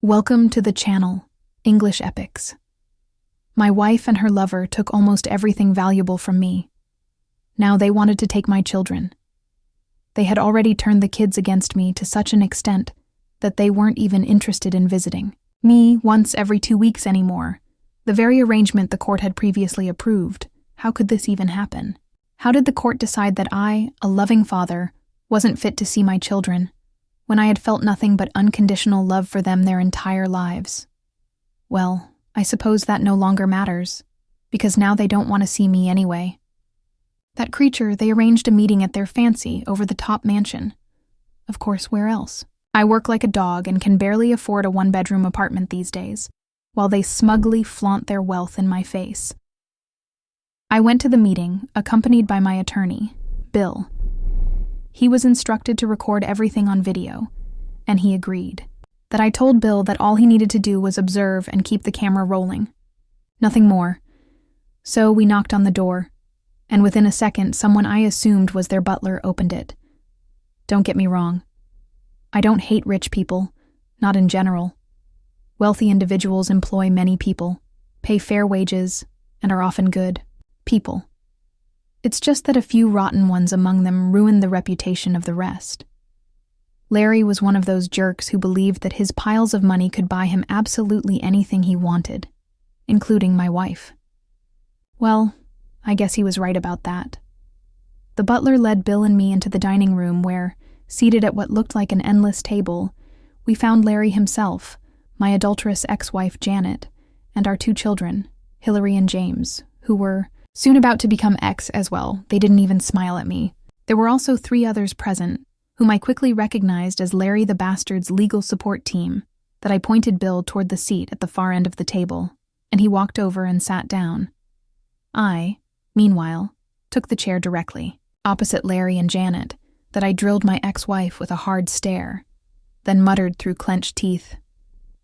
Welcome to the channel, English Epics. My wife and her lover took almost everything valuable from me. Now they wanted to take my children. They had already turned the kids against me to such an extent that they weren't even interested in visiting me once every 2 weeks anymore. The very arrangement the court had previously approved. How could this even happen? How did the court decide that I, a loving father, wasn't fit to see my children, when I had felt nothing but unconditional love for them their entire lives? Well, I suppose that no longer matters, because now they don't want to see me anyway. That creature, they arranged a meeting at their fancy over-the-top mansion. Of course, where else? I work like a dog and can barely afford a one-bedroom apartment these days, while they smugly flaunt their wealth in my face. I went to the meeting, accompanied by my attorney, Bill. He was instructed to record everything on video, and he agreed. That I told Bill that all he needed to do was observe and keep the camera rolling. Nothing more. So we knocked on the door, and within a second, someone I assumed was their butler opened it. Don't get me wrong. I don't hate rich people, not in general. Wealthy individuals employ many people, pay fair wages, and are often good people. It's just that a few rotten ones among them ruined the reputation of the rest. Larry was one of those jerks who believed that his piles of money could buy him absolutely anything he wanted, including my wife. Well, I guess he was right about that. The butler led Bill and me into the dining room where, seated at what looked like an endless table, we found Larry himself, my adulterous ex-wife Janet, and our 2 children, Hillary and James, who were soon about to become ex as well. They didn't even smile at me. There were also 3 others present, whom I quickly recognized as Larry the Bastard's legal support team, that I pointed Bill toward the seat at the far end of the table, and he walked over and sat down. I, meanwhile, took the chair directly, opposite Larry and Janet, that I drilled my ex-wife with a hard stare, then muttered through clenched teeth,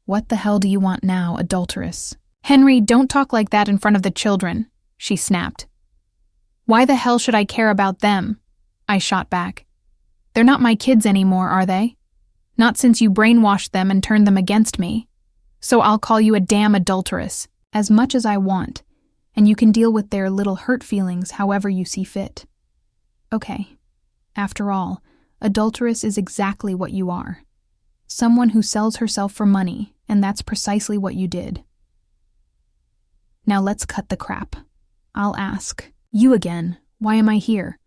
"What the hell do you want now, adulteress?" "Henry, don't talk like that in front of the children," she snapped. "Why the hell should I care about them?" I shot back. "They're not my kids anymore, are they? Not since you brainwashed them and turned them against me. So I'll call you a damn adulteress, as much as I want, and you can deal with their little hurt feelings however you see fit." Okay. After all, adulteress is exactly what you are. Someone who sells herself for money, and that's precisely what you did. Now let's cut the crap. I'll ask. "You again. Why am I here?"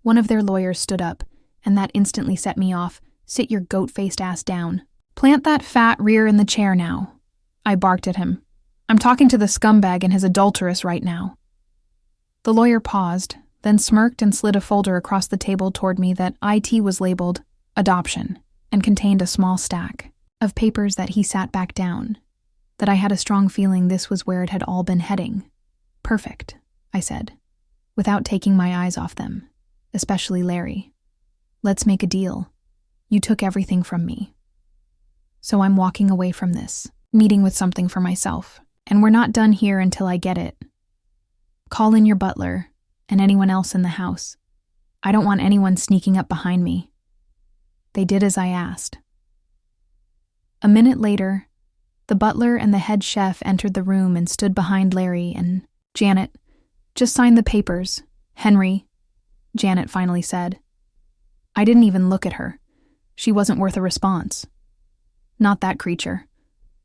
One of their lawyers stood up, and that instantly set me off. "Sit your goat-faced ass down. Plant that fat rear in the chair now." I barked at him. "I'm talking to the scumbag and his adulteress right now." The lawyer paused, then smirked and slid a folder across the table toward me that IT was labeled Adoption and contained a small stack of papers that he sat back down, that I had a strong feeling this was where it had all been heading. "Perfect," I said, without taking my eyes off them, especially Larry. "Let's make a deal. You took everything from me. So I'm walking away from this, meeting with something for myself, and we're not done here until I get it. Call in your butler and anyone else in the house. I don't want anyone sneaking up behind me." They did as I asked. A minute later, the butler and the head chef entered the room and stood behind Larry and Janet. "Just sign the papers, Henry," Janet finally said. I didn't even look at her. She wasn't worth a response. "Not that creature.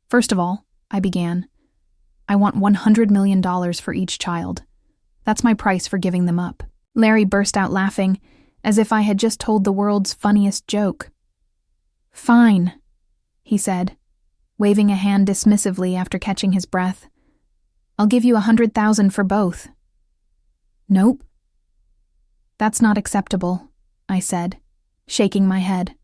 First of all," I began, "I want $100 million for each child. That's my price for giving them up." Larry burst out laughing, as if I had just told the world's funniest joke. "Fine," he said, waving a hand dismissively after catching his breath. "I'll give you $100,000 for both." "Nope." "That's not acceptable," I said, shaking my head.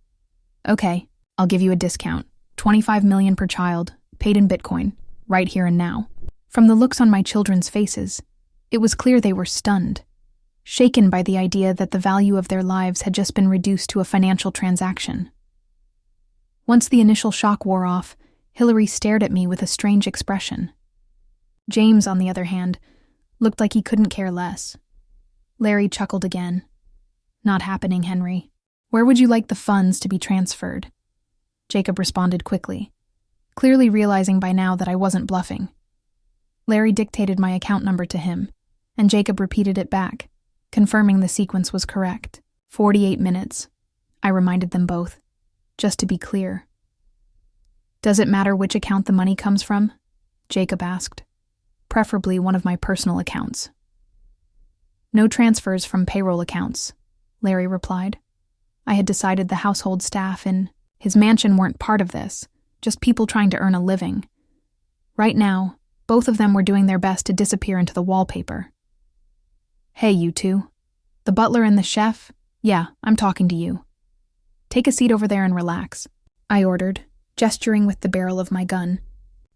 "Okay, I'll give you a discount. $25 million per child, paid in Bitcoin, right here and now." From the looks on my children's faces, it was clear they were stunned, shaken by the idea that the value of their lives had just been reduced to a financial transaction. Once the initial shock wore off, Hillary stared at me with a strange expression. James, on the other hand, looked like he couldn't care less. Larry chuckled again. "Not happening, Henry. Where would you like the funds to be transferred?" Jacob responded quickly. clearly realizing by now that I wasn't bluffing. Larry dictated my account number to him, and Jacob repeated it back, confirming the sequence was correct. 48 minutes, I reminded them both, just to be clear. Does it matter which account the money comes from? Jacob asked. Preferably one of my personal accounts. No transfers from payroll accounts, Larry replied. I had decided the household staff in his mansion weren't part of this, just people trying to earn a living. Right now, both of them were doing their best to disappear into the wallpaper. Hey, you two. The butler and the chef? Yeah, I'm talking to you. Take a seat over there and relax, I ordered, gesturing with the barrel of my gun.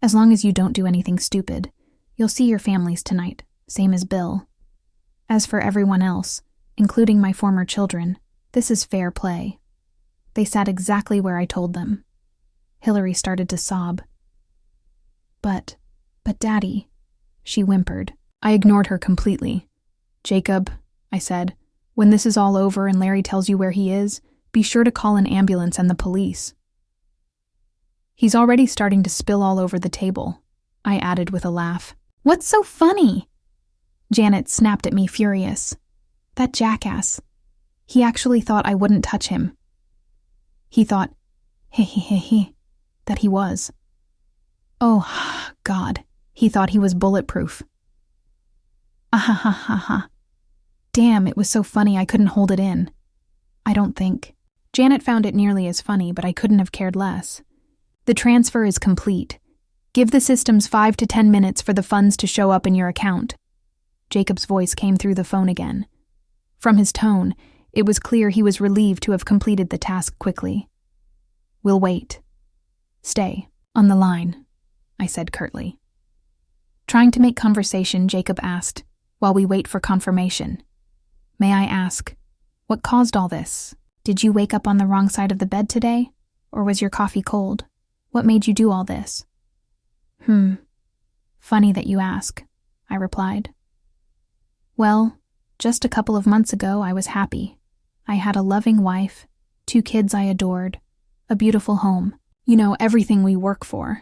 As long as you don't do anything stupid, you'll see your families tonight, same as Bill. As for everyone else, including my former children, this is fair play. They sat exactly where I told them. Hillary started to sob. But Daddy, she whimpered. I ignored her completely. Jacob, I said, when this is all over and Larry tells you where he is, be sure to call an ambulance and the police. He's already starting to spill all over the table, I added with a laugh. What's so funny? Janet snapped at me, furious. That jackass. He actually thought I wouldn't touch him. He thought, that he was. Oh, God, he thought he was bulletproof. Ah. Damn, it was so funny I couldn't hold it in. I don't think. Janet found it nearly as funny, but I couldn't have cared less. The transfer is complete. Give the systems 5 to 10 minutes for the funds to show up in your account. Jacob's voice came through the phone again. From his tone, it was clear he was relieved to have completed the task quickly. We'll wait. Stay on the line, I said curtly. Trying to make conversation, Jacob asked, while we wait for confirmation. May I ask, what caused all this? Did you wake up on the wrong side of the bed today? Or was your coffee cold? What made you do all this? Funny that you ask, I replied. Well, just a couple of months ago I was happy. I had a loving wife, 2 kids I adored, a beautiful home, everything we work for.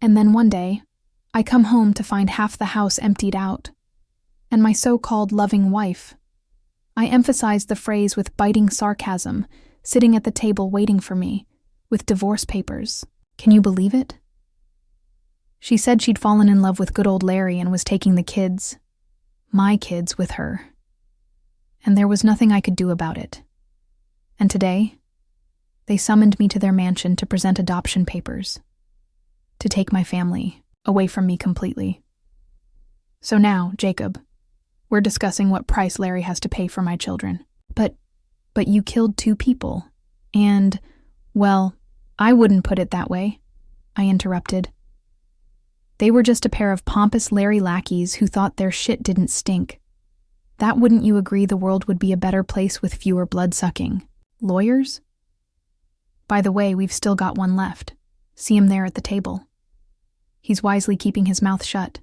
And then one day, I come home to find half the house emptied out. And my so-called loving wife. I emphasized the phrase with biting sarcasm, sitting at the table waiting for me, with divorce papers. Can you believe it? She said she'd fallen in love with good old Larry and was taking the kids, my kids, with her. And there was nothing I could do about it. And today, they summoned me to their mansion to present adoption papers, to take my family away from me completely. So now, Jacob, we're discussing what price Larry has to pay for my children. But you killed 2 people, and, well, I wouldn't put it that way, I interrupted. They were just a pair of pompous Larry lackeys who thought their shit didn't stink. That wouldn't you agree the world would be a better place with fewer blood-sucking lawyers? By the way, we've still got one left. See him there at the table. He's wisely keeping his mouth shut,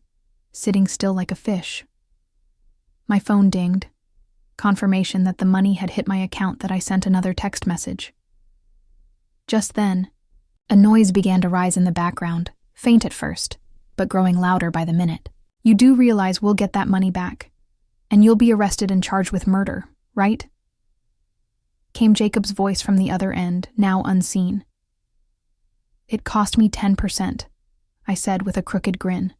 sitting still like a fish. My phone dinged, confirmation that the money had hit my account that I sent another text message. Just then, a noise began to rise in the background, faint at first, but growing louder by the minute. You do realize we'll get that money back, and you'll be arrested and charged with murder, right? Came Jacob's voice from the other end, now unseen. It cost me 10%, I said with a crooked grin.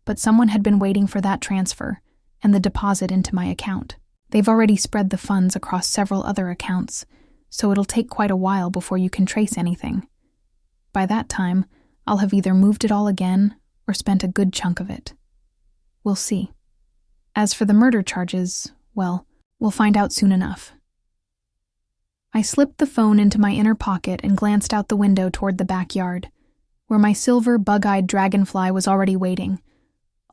But someone had been waiting for that transfer and the deposit into my account. They've already spread the funds across several other accounts, so it'll take quite a while before you can trace anything. By that time, I'll have either moved it all again or spent a good chunk of it. We'll see. As for the murder charges, well, we'll find out soon enough. I slipped the phone into my inner pocket and glanced out the window toward the backyard, where my silver, bug-eyed dragonfly was already waiting.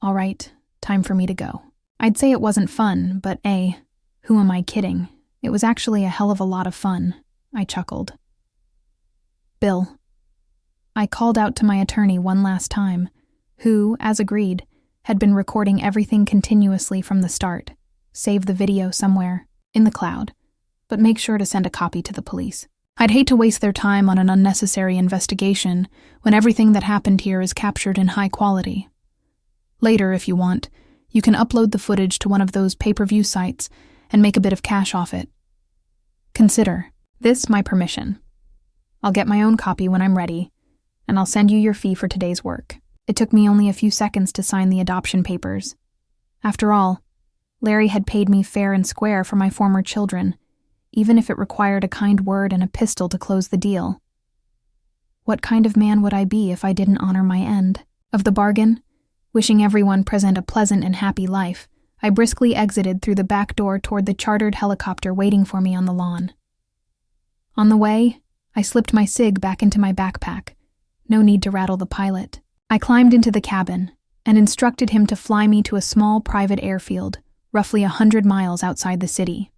All right, time for me to go. I'd say it wasn't fun, but who am I kidding? It was actually a hell of a lot of fun, I chuckled. Bill. I called out to my attorney one last time, who, as agreed, had been recording everything continuously from the start. Save the video somewhere, in the cloud, but make sure to send a copy to the police. I'd hate to waste their time on an unnecessary investigation when everything that happened here is captured in high quality. Later, if you want, you can upload the footage to one of those pay-per-view sites and make a bit of cash off it. Consider this my permission. I'll get my own copy when I'm ready, and I'll send you your fee for today's work. It took me only a few seconds to sign the adoption papers. After all, Larry had paid me fair and square for my former children, even if it required a kind word and a pistol to close the deal. What kind of man would I be if I didn't honor my end of the bargain? Wishing everyone present a pleasant and happy life, I briskly exited through the back door toward the chartered helicopter waiting for me on the lawn. On the way, I slipped my cig back into my backpack. No need to rattle the pilot. I climbed into the cabin and instructed him to fly me to a small private airfield, roughly 100 miles outside the city.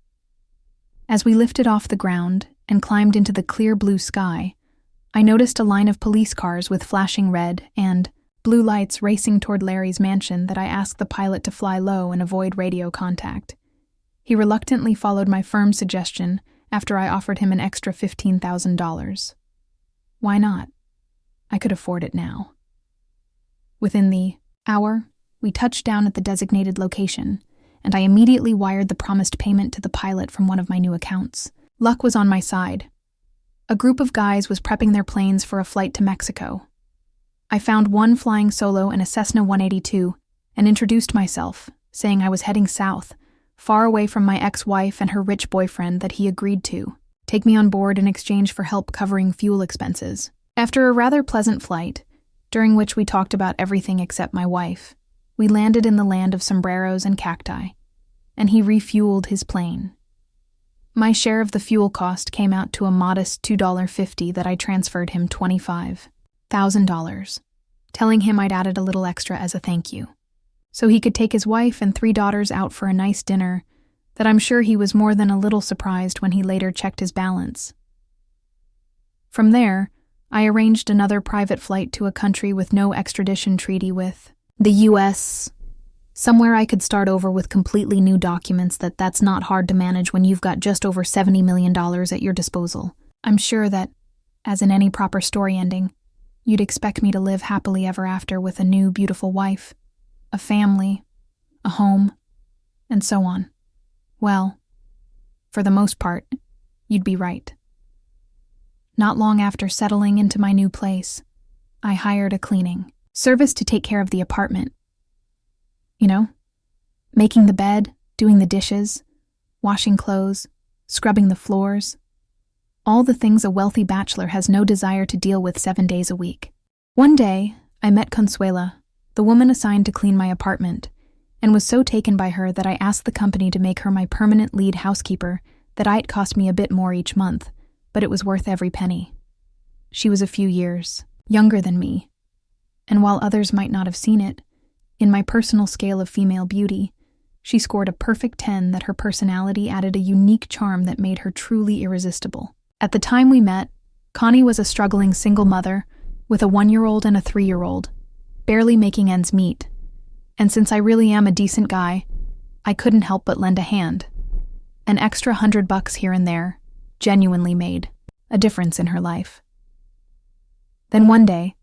As we lifted off the ground and climbed into the clear blue sky, I noticed a line of police cars with flashing red and blue lights racing toward Larry's mansion that I asked the pilot to fly low and avoid radio contact. He reluctantly followed my firm suggestion after I offered him an extra $15,000. Why not? I could afford it now. Within the hour, we touched down at the designated location, and I immediately wired the promised payment to the pilot from one of my new accounts. Luck was on my side. A group of guys was prepping their planes for a flight to Mexico. I found one flying solo in a Cessna 182 and introduced myself, saying I was heading south, far away from my ex-wife and her rich boyfriend that he agreed to take me on board in exchange for help covering fuel expenses. After a rather pleasant flight, during which we talked about everything except my wife, we landed in the land of sombreros and cacti, and he refueled his plane. My share of the fuel cost came out to a modest $2.50 that I transferred him $25,000, telling him I'd added a little extra as a thank you, so he could take his wife and 3 daughters out for a nice dinner that I'm sure he was more than a little surprised when he later checked his balance. From there, I arranged another private flight to a country with no extradition treaty with the U.S., somewhere I could start over with completely new documents that's not hard to manage when you've got just over $70 million at your disposal. I'm sure that, as in any proper story ending, you'd expect me to live happily ever after with a new, beautiful wife, a family, a home, and so on. Well, for the most part, you'd be right. Not long after settling into my new place, I hired a cleaning service to take care of the apartment. You know, making the bed, doing the dishes, washing clothes, scrubbing the floors. All the things a wealthy bachelor has no desire to deal with 7 days a week. One day, I met Consuela, the woman assigned to clean my apartment, and was so taken by her that I asked the company to make her my permanent lead housekeeper that it cost me a bit more each month, but it was worth every penny. She was a few years younger than me, and while others might not have seen it, in my personal scale of female beauty, she scored a perfect 10 that her personality added a unique charm that made her truly irresistible. At the time we met, Connie was a struggling single mother with a 1-year-old and a 3-year-old, barely making ends meet. And since I really am a decent guy, I couldn't help but lend a hand. An extra $100 here and there genuinely made a difference in her life. Then one day,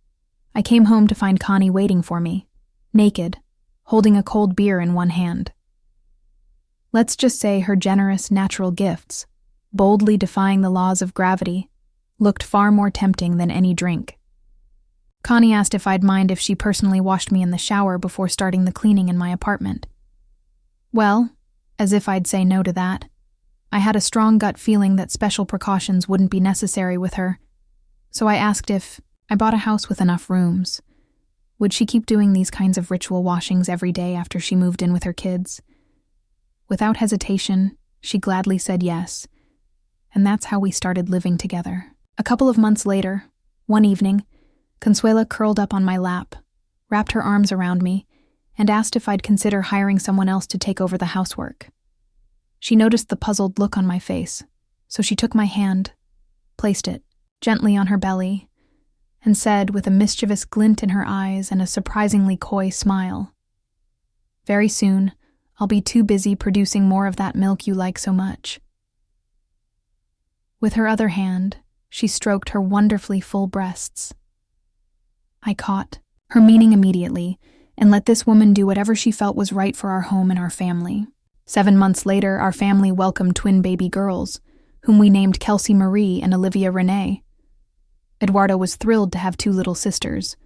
I came home to find Connie waiting for me, naked, holding a cold beer in one hand. Let's just say her generous natural gifts, boldly defying the laws of gravity, looked far more tempting than any drink. Connie asked if I'd mind if she personally washed me in the shower before starting the cleaning in my apartment. Well, as if I'd say no to that, I had a strong gut feeling that special precautions wouldn't be necessary with her, so I asked if I bought a house with enough rooms. Would she keep doing these kinds of ritual washings every day after she moved in with her kids? Without hesitation, she gladly said yes, and that's how we started living together. A couple of months later, one evening, Consuela curled up on my lap, wrapped her arms around me, and asked if I'd consider hiring someone else to take over the housework. She noticed the puzzled look on my face, so she took my hand, placed it gently on her belly, and said with a mischievous glint in her eyes and a surprisingly coy smile, "Very soon, I'll be too busy producing more of that milk you like so much." With her other hand, She stroked her wonderfully full breasts. I caught her meaning immediately and let this woman do whatever she felt was right for our home and our family. 7 months later, our family welcomed twin baby girls, whom we named Kelsey Marie and Olivia Renee. Eduardo was thrilled to have 2 little sisters,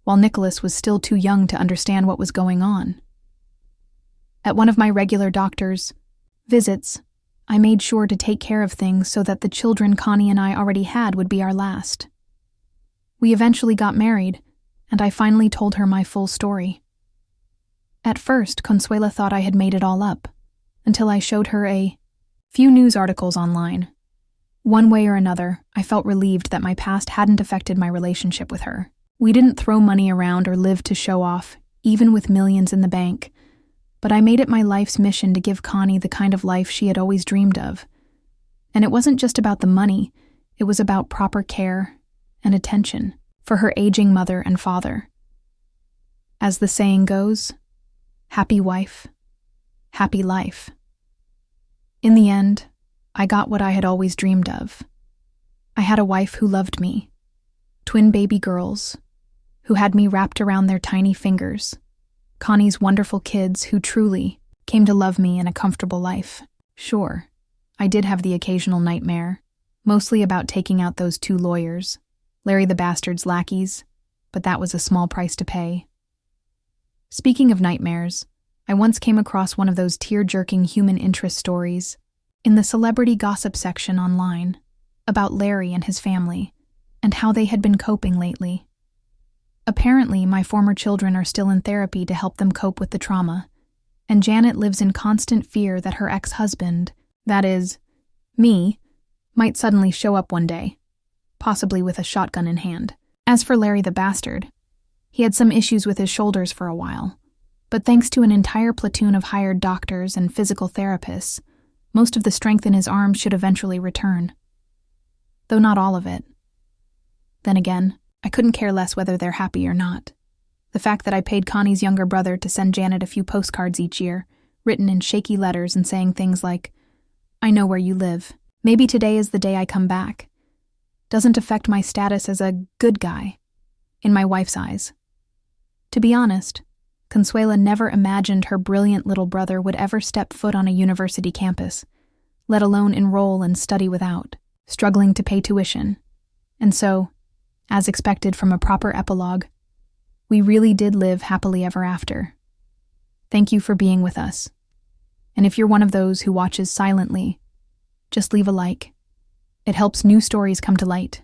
while Nicholas was still too young to understand what was going on. At one of my regular doctor's visits, I made sure to take care of things so that the children Connie and I already had would be our last. We eventually got married, and I finally told her my full story. At first, Consuela thought I had made it all up, until I showed her a few news articles online. One way or another, I felt relieved that my past hadn't affected my relationship with her. We didn't throw money around or live to show off, even with millions in the bank, but I made it my life's mission to give Connie the kind of life she had always dreamed of. And it wasn't just about the money, it was about proper care and attention for her aging mother and father. As the saying goes, happy wife, happy life. In the end, I got what I had always dreamed of. I had a wife who loved me, twin baby girls, who had me wrapped around their tiny fingers, Connie's wonderful kids who truly came to love me in a comfortable life. Sure, I did have the occasional nightmare, mostly about taking out those 2 lawyers, Larry the Bastard's lackeys, but that was a small price to pay. Speaking of nightmares, I once came across one of those tear-jerking human interest stories in the celebrity gossip section online about Larry and his family and how they had been coping lately. Apparently, my former children are still in therapy to help them cope with the trauma, and Janet lives in constant fear that her ex-husband, that is, me, might suddenly show up one day, possibly with a shotgun in hand. As for Larry the Bastard, he had some issues with his shoulders for a while, but thanks to an entire platoon of hired doctors and physical therapists, most of the strength in his arms should eventually return. Though not all of it. Then again, I couldn't care less whether they're happy or not. The fact that I paid Connie's younger brother to send Janet a few postcards each year, written in shaky letters and saying things like, "I know where you live. Maybe today is the day I come back," doesn't affect my status as a good guy, in my wife's eyes. To be honest, Consuela never imagined her brilliant little brother would ever step foot on a university campus, let alone enroll and study without, struggling to pay tuition. And so, as expected from a proper epilogue, we really did live happily ever after. Thank you for being with us. And if you're one of those who watches silently, just leave a like. It helps new stories come to light.